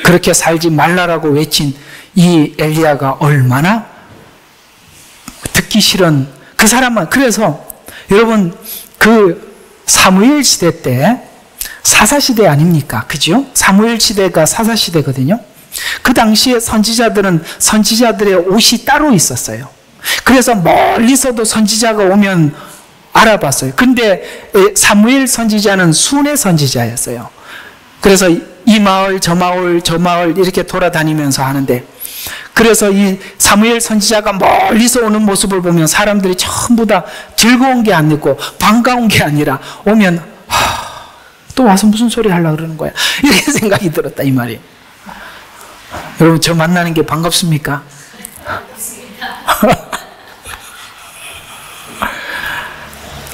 그렇게 살지 말라라고 외친 이 엘리야가 얼마나 듣기 싫은 그 사람만. 그래서 여러분, 그 사무엘 시대 때 사사시대 아닙니까? 그죠? 사무엘 시대가 사사시대거든요. 그 당시에 선지자들은 선지자들의 옷이 따로 있었어요. 그래서 멀리서도 선지자가 오면 알아봤어요. 근데 사무엘 선지자는 순회 선지자였어요. 그래서 이 마을 저 마을 저 마을 이렇게 돌아다니면서 하는데, 그래서 이 사무엘 선지자가 멀리서 오는 모습을 보면 사람들이 전부 다 즐거운 게 아니고 반가운 게 아니라 오면 또 와서 무슨 소리 하려고 그러는 거야, 이렇게 생각이 들었다 이 말이에요. 여러분, 저 만나는 게 반갑습니까?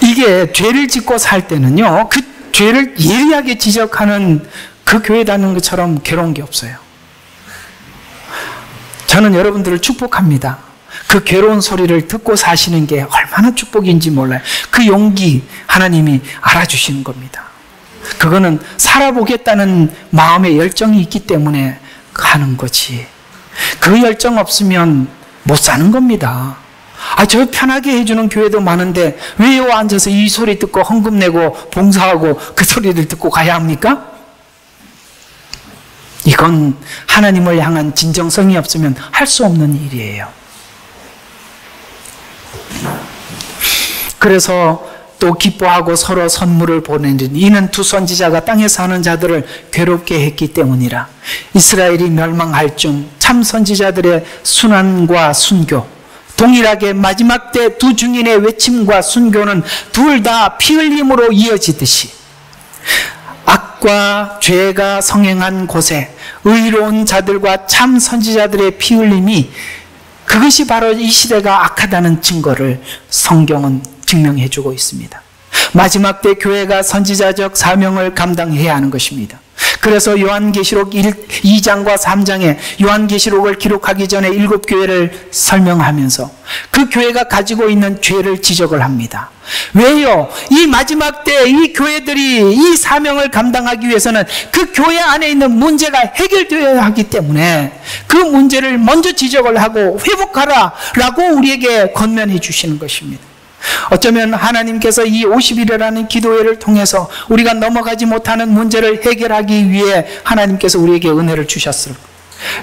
이게 죄를 짓고 살 때는요, 그 죄를 예리하게 지적하는 그 교회 다니는 것처럼 괴로운 게 없어요. 저는 여러분들을 축복합니다. 그 괴로운 소리를 듣고 사시는 게 얼마나 축복인지 몰라요. 그 용기 하나님이 알아주시는 겁니다. 그거는 살아보겠다는 마음의 열정이 있기 때문에 하는 거지, 그 열정 없으면 못 사는 겁니다. 저 편하게 해주는 교회도 많은데 왜요 앉아서 이 소리 듣고 헌금 내고 봉사하고 그 소리를 듣고 가야 합니까? 이건 하나님을 향한 진정성이 없으면 할 수 없는 일이에요. 그래서 또 기뻐하고 서로 선물을 보내는 이는 두 선지자가 땅에 사는 자들을 괴롭게 했기 때문이라. 이스라엘이 멸망할 중 참 선지자들의 순환과 순교, 동일하게 마지막 때 두 증인의 외침과 순교는 둘 다 피 흘림으로 이어지듯이 악과 죄가 성행한 곳에 의로운 자들과 참 선지자들의 피 흘림이, 그것이 바로 이 시대가 악하다는 증거를 성경은 증명해 주고 있습니다. 마지막 때 교회가 선지자적 사명을 감당해야 하는 것입니다. 그래서 요한계시록 2장과 3장에 요한계시록을 기록하기 전에 7교회를 설명하면서 그 교회가 가지고 있는 죄를 지적을 합니다. 왜요? 이 마지막 때 이 교회들이 이 사명을 감당하기 위해서는 그 교회 안에 있는 문제가 해결되어야 하기 때문에 그 문제를 먼저 지적을 하고 회복하라 라고 우리에게 권면해 주시는 것입니다. 어쩌면 하나님께서 이 50일이라는 기도회를 통해서 우리가 넘어가지 못하는 문제를 해결하기 위해 하나님께서 우리에게 은혜를 주셨을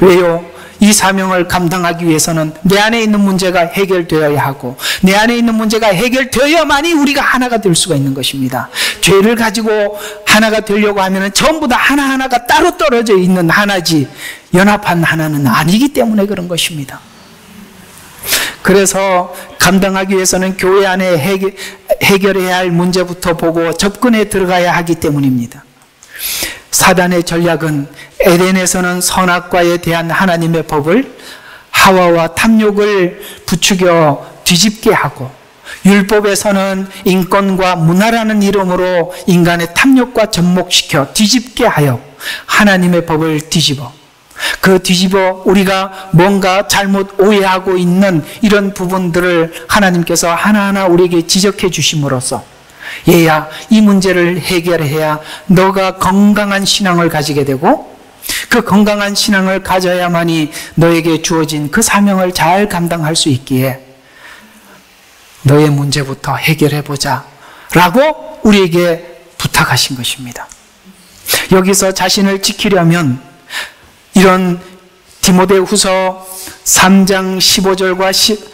거예요. 왜요? 이 사명을 감당하기 위해서는 내 안에 있는 문제가 해결되어야 하고, 내 안에 있는 문제가 해결되어야만이 우리가 하나가 될 수가 있는 것입니다. 죄를 가지고 하나가 되려고 하면 전부 다 하나하나가 따로 떨어져 있는 하나지 연합한 하나는 아니기 때문에 그런 것입니다. 그래서 감당하기 위해서는 교회 안에 해결해야 할 문제부터 보고 접근해 들어가야 하기 때문입니다. 사단의 전략은 에덴에서는 선악과에 대한 하나님의 법을 하와와 탐욕을 부추겨 뒤집게 하고, 율법에서는 인권과 문화라는 이름으로 인간의 탐욕과 접목시켜 뒤집게 하여 하나님의 법을 뒤집어 우리가 뭔가 잘못 오해하고 있는 이런 부분들을 하나님께서 하나하나 우리에게 지적해 주심으로써, 얘야, 이 문제를 해결해야 너가 건강한 신앙을 가지게 되고, 그 건강한 신앙을 가져야만이 너에게 주어진 그 사명을 잘 감당할 수 있기에 너의 문제부터 해결해보자 라고 우리에게 부탁하신 것입니다. 여기서 자신을 지키려면 이런 디모데후서 3장 15절과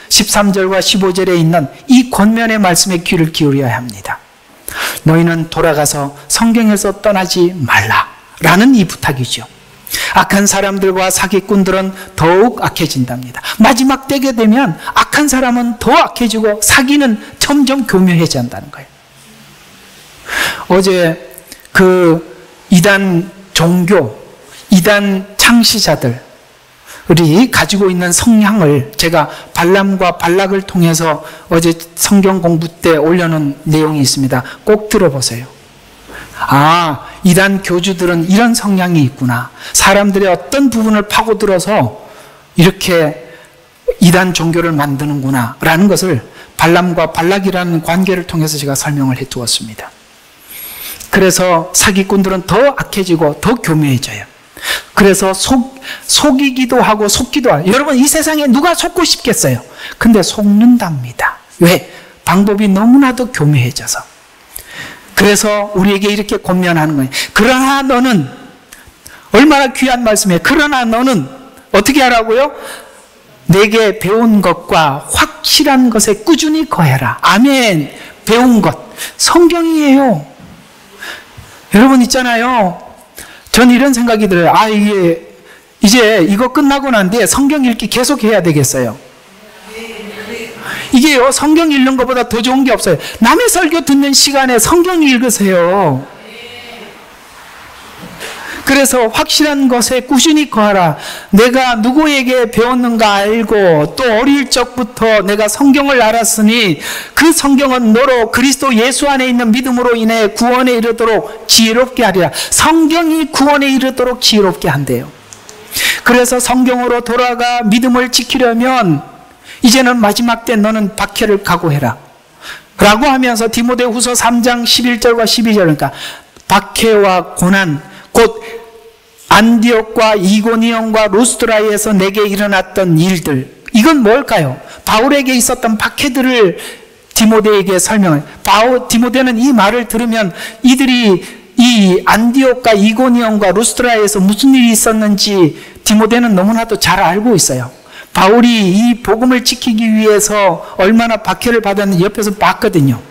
13절과 15절에 있는 이 권면의 말씀에 귀를 기울여야 합니다. 너희는 돌아가서 성경에서 떠나지 말라라는 이 부탁이죠. 악한 사람들과 사기꾼들은 더욱 악해진답니다. 마지막 때게 되면 악한 사람은 더 악해지고 사기는 점점 교묘해진다는 거예요. 어제 그 이단 종교, 이단 창시자들이 가지고 있는 성향을 제가 발람과 발락을 통해서 어제 성경 공부 때 올려놓은 내용이 있습니다. 꼭 들어보세요. 아, 이단 교주들은 이런 성향이 있구나. 사람들의 어떤 부분을 파고들어서 이렇게 이단 종교를 만드는구나 라는 것을 발람과 발락이라는 관계를 통해서 제가 설명을 해 두었습니다. 그래서 사기꾼들은 더 악해지고 더 교묘해져요. 그래서 속이기도 하고 속기도 하고, 여러분 이 세상에 누가 속고 싶겠어요? 근데 속는답니다. 왜? 방법이 너무나도 교묘해져서. 그래서 우리에게 이렇게 권면하는 거예요. 그러나 너는, 얼마나 귀한 말씀이에요. 그러나 너는 어떻게 하라고요? 내게 배운 것과 확실한 것에 꾸준히 거해라. 아멘. 배운 것 성경이에요. 여러분 있잖아요, 전 이런 생각이 들어요. 아, 이제 이거 끝나고 난 뒤에 성경 읽기 계속 해야 되겠어요. 이게요, 성경 읽는 것보다 더 좋은 게 없어요. 남의 설교 듣는 시간에 성경 읽으세요. 그래서 확실한 것에 꾸준히 거하라. 내가 누구에게 배웠는가 알고, 또 어릴 적부터 내가 성경을 알았으니 그 성경은 너로 그리스도 예수 안에 있는 믿음으로 인해 구원에 이르도록 지혜롭게 하리라. 성경이 구원에 이르도록 지혜롭게 한대요. 그래서 성경으로 돌아가 믿음을 지키려면 이제는 마지막 때 너는 박해를 각오해라 라고 하면서 디모데후서 3장 11절과 12절, 그러니까 박해와 고난, 곧 안디옥과 이고니온과 루스드라에서 내게 일어났던 일들, 이건 뭘까요? 바울에게 있었던 박해들을 디모데에게 설명해요. 디모데는 이 말을 들으면 이들이 이 안디옥과 이고니온과 루스드라에서 무슨 일이 있었는지 디모데는 너무나도 잘 알고 있어요. 바울이 이 복음을 지키기 위해서 얼마나 박해를 받았는지 옆에서 봤거든요.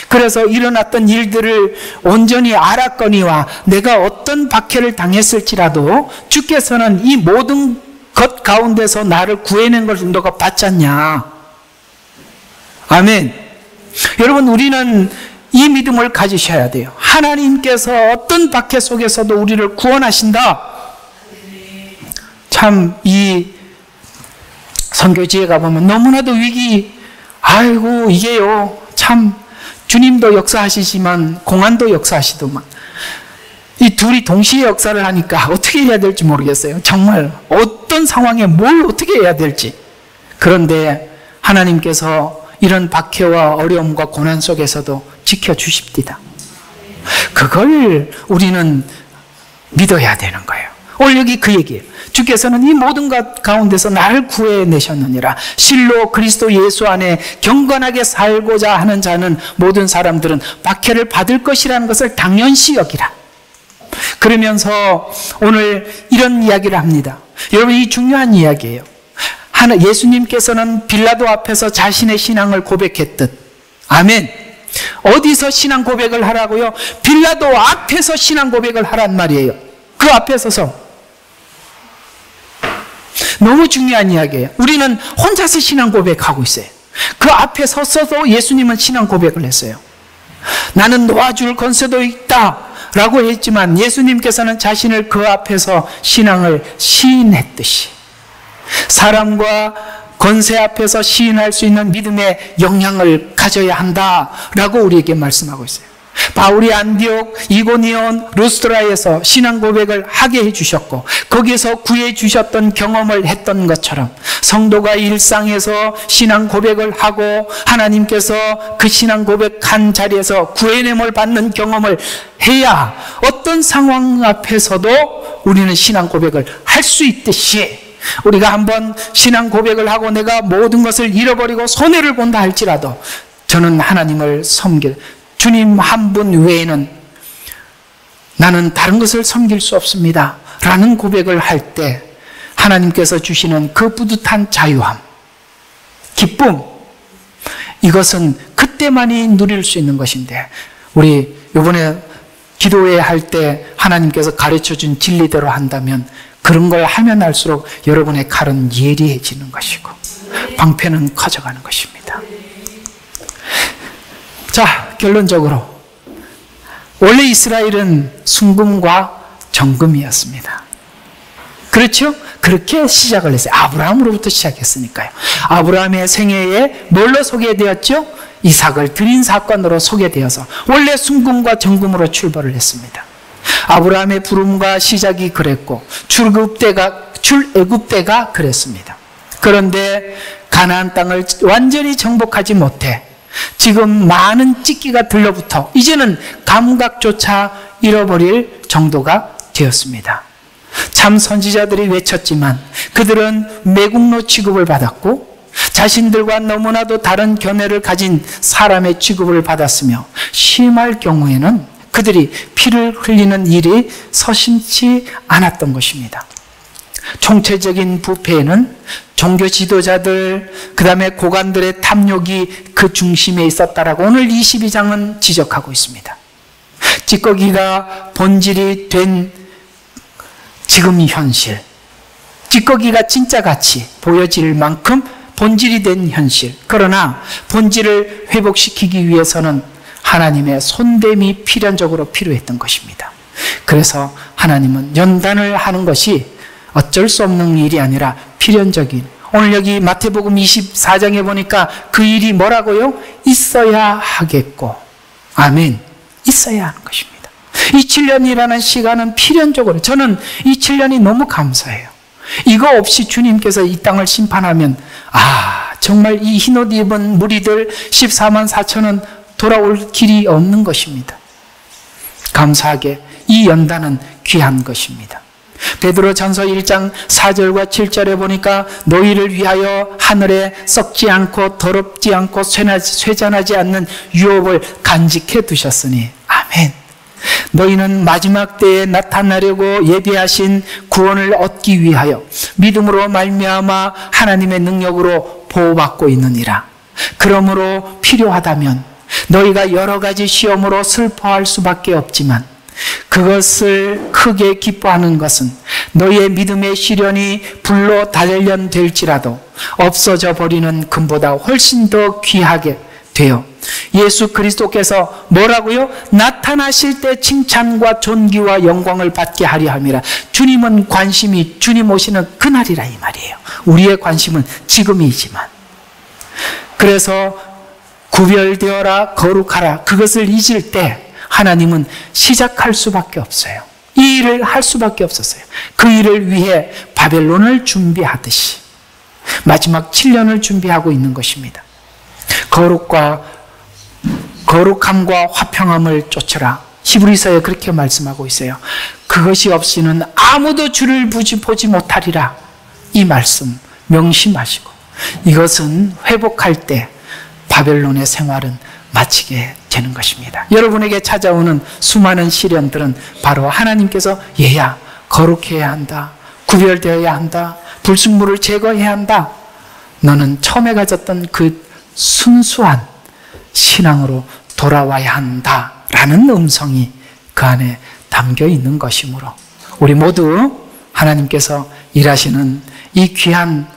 그래서 일어났던 일들을 온전히 알았거니와 내가 어떤 박해를 당했을지라도 주께서는 이 모든 것 가운데서 나를 구해낸 것을 너가 봤지 않냐. 아멘. 여러분, 우리는 이 믿음을 가지셔야 돼요. 하나님께서 어떤 박해 속에서도 우리를 구원하신다. 참 이 선교지에 가보면 너무나도 아이고 이게요, 참 주님도 역사하시지만 공안도 역사하시더만 이 둘이 동시에 역사를 하니까 어떻게 해야 될지 모르겠어요. 정말 어떤 상황에 뭘 어떻게 해야 될지. 그런데 하나님께서 이런 박해와 어려움과 고난 속에서도 지켜주십니다. 그걸 우리는 믿어야 되는 거예요. 오늘 여기 그 얘기예요. 주께서는 이 모든 것 가운데서 나를 구해내셨느니라. 실로 그리스도 예수 안에 경건하게 살고자 하는 자는 모든 사람들은 박해를 받을 것이라는 것을 당연시 여기라. 그러면서 오늘 이런 이야기를 합니다. 여러분, 이 중요한 이야기예요. 예수님께서는 빌라도 앞에서 자신의 신앙을 고백했듯, 아멘. 어디서 신앙 고백을 하라고요? 빌라도 앞에서 신앙 고백을 하란 말이에요. 그 앞에 서서. 너무 중요한 이야기예요. 우리는 혼자서 신앙 고백하고 있어요. 그 앞에 서서도 예수님은 신앙 고백을 했어요. 나는 놓아줄 권세도 있다 라고 했지만 예수님께서는 자신을 그 앞에서 신앙을 시인했듯이 사람과 권세 앞에서 시인할 수 있는 믿음의 역량을 가져야 한다라고 우리에게 말씀하고 있어요. 바울이 안디옥, 이고니온, 루스드라에서 신앙 고백을 하게 해주셨고 거기에서 구해주셨던 경험을 했던 것처럼 성도가 일상에서 신앙 고백을 하고 하나님께서 그 신앙 고백한 자리에서 구해냄을 받는 경험을 해야 어떤 상황 앞에서도 우리는 신앙 고백을 할 수 있듯이 우리가 한번 신앙 고백을 하고 내가 모든 것을 잃어버리고 손해를 본다 할지라도 저는 하나님을 주님 한 분 외에는 나는 다른 것을 섬길 수 없습니다 라는 고백을 할 때 하나님께서 주시는 그 뿌듯한 자유함, 기쁨, 이것은 그때만이 누릴 수 있는 것인데 우리 이번에 기도회 할 때 하나님께서 가르쳐준 진리대로 한다면 그런 걸 하면 할수록 여러분의 칼은 예리해지는 것이고 방패는 커져가는 것입니다. 자, 결론적으로 원래 이스라엘은 순금과 정금이었습니다. 그렇죠? 그렇게 시작을 했어요. 아브라함으로부터 시작했으니까요. 아브라함의 생애에 뭘로 소개되었죠? 이삭을 드린 사건으로 소개되어서 원래 순금과 정금으로 출발을 했습니다. 아브라함의 부름과 시작이 그랬고 출애굽때가 그랬습니다. 그런데 가나안 땅을 완전히 정복하지 못해 지금 많은 찢기가 들러붙어 이제는 감각조차 잃어버릴 정도가 되었습니다. 참 선지자들이 외쳤지만 그들은 매국노 취급을 받았고 자신들과 너무나도 다른 견해를 가진 사람의 취급을 받았으며 심할 경우에는 그들이 피를 흘리는 일이 서슴지 않았던 것입니다. 총체적인 부패에는 종교 지도자들, 그 다음에 고관들의 탐욕이 그 중심에 있었다라고 오늘 22장은 지적하고 있습니다. 찌꺼기가 본질이 된 지금 현실, 찌꺼기가 진짜 같이 보여질 만큼 본질이 된 현실, 그러나 본질을 회복시키기 위해서는 하나님의 손됨이 필연적으로 필요했던 것입니다. 그래서 하나님은 연단을 하는 것이 어쩔 수 없는 일이 아니라 필연적인, 오늘 여기 마태복음 24장에 보니까 그 일이 뭐라고요? 있어야 하겠고, 아멘, 있어야 하는 것입니다. 이 7년이라는 시간은 필연적으로, 저는 이 7년이 너무 감사해요. 이거 없이 주님께서 이 땅을 심판하면 정말 이 흰옷 입은 무리들 14만 4천은 돌아올 길이 없는 것입니다. 감사하게 이 연단은 귀한 것입니다. 베드로전서 1장 4절과 7절에 보니까 너희를 위하여 하늘에 썩지 않고 더럽지 않고 쇠잔하지 않는 유업을 간직해 두셨으니, 아멘. 너희는 마지막 때에 나타나려고 예비하신 구원을 얻기 위하여 믿음으로 말미암아 하나님의 능력으로 보호받고 있느니라. 그러므로 필요하다면 너희가 여러 가지 시험으로 슬퍼할 수밖에 없지만 그것을 크게 기뻐하는 것은 너희의 믿음의 시련이 불로 단련될지라도 없어져 버리는 금보다 훨씬 더 귀하게 되어 예수 그리스도께서 뭐라고요? 나타나실 때 칭찬과 존귀와 영광을 받게 하려 함이라. 주님은 관심이 주님 오시는 그날이라 이 말이에요. 우리의 관심은 지금이지만. 그래서 구별되어라 거룩하라 그것을 잊을 때 하나님은 시작할 수밖에 없어요. 이 일을 할 수밖에 없었어요. 그 일을 위해 바벨론을 준비하듯이 마지막 7년을 준비하고 있는 것입니다. 거룩함과 화평함을 쫓으라. 히브리서에 그렇게 말씀하고 있어요. 그것이 없이는 아무도 주를 보지 못하리라. 이 말씀 명심하시고 이것은 회복할 때 바벨론의 생활은 마치게 되는 것입니다. 여러분에게 찾아오는 수많은 시련들은 바로 하나님께서 얘야 거룩해야 한다. 구별되어야 한다. 불순물을 제거해야 한다. 너는 처음에 가졌던 그 순수한 신앙으로 돌아와야 한다라는 음성이 그 안에 담겨 있는 것이므로 우리 모두 하나님께서 일하시는 이 귀한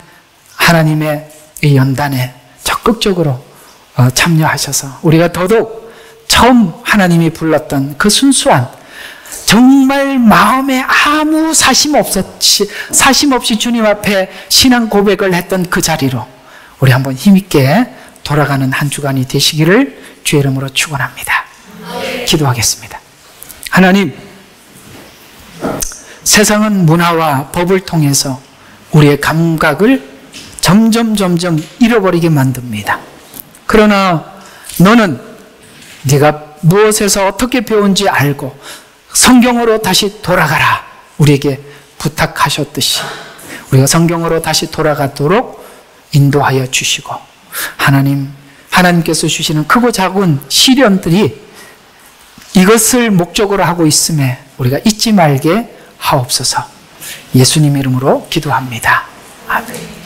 하나님의 이 연단에 적극적으로 참여하셔서 우리가 더더욱 처음 하나님이 불렀던 그 순수한 정말 마음에 아무 사심 없이 주님 앞에 신앙 고백을 했던 그 자리로 우리 한번 힘있게 돌아가는 한 주간이 되시기를 주의 이름으로 축원합니다. 기도하겠습니다. 하나님, 세상은 문화와 법을 통해서 우리의 감각을 점점 잃어버리게 만듭니다. 그러나 너는 네가 무엇에서 어떻게 배운지 알고 성경으로 다시 돌아가라 우리에게 부탁하셨듯이 우리가 성경으로 다시 돌아가도록 인도하여 주시고 하나님께서 주시는 크고 작은 시련들이 이것을 목적으로 하고 있음에 우리가 잊지 말게 하옵소서. 예수님 이름으로 기도합니다. 아멘.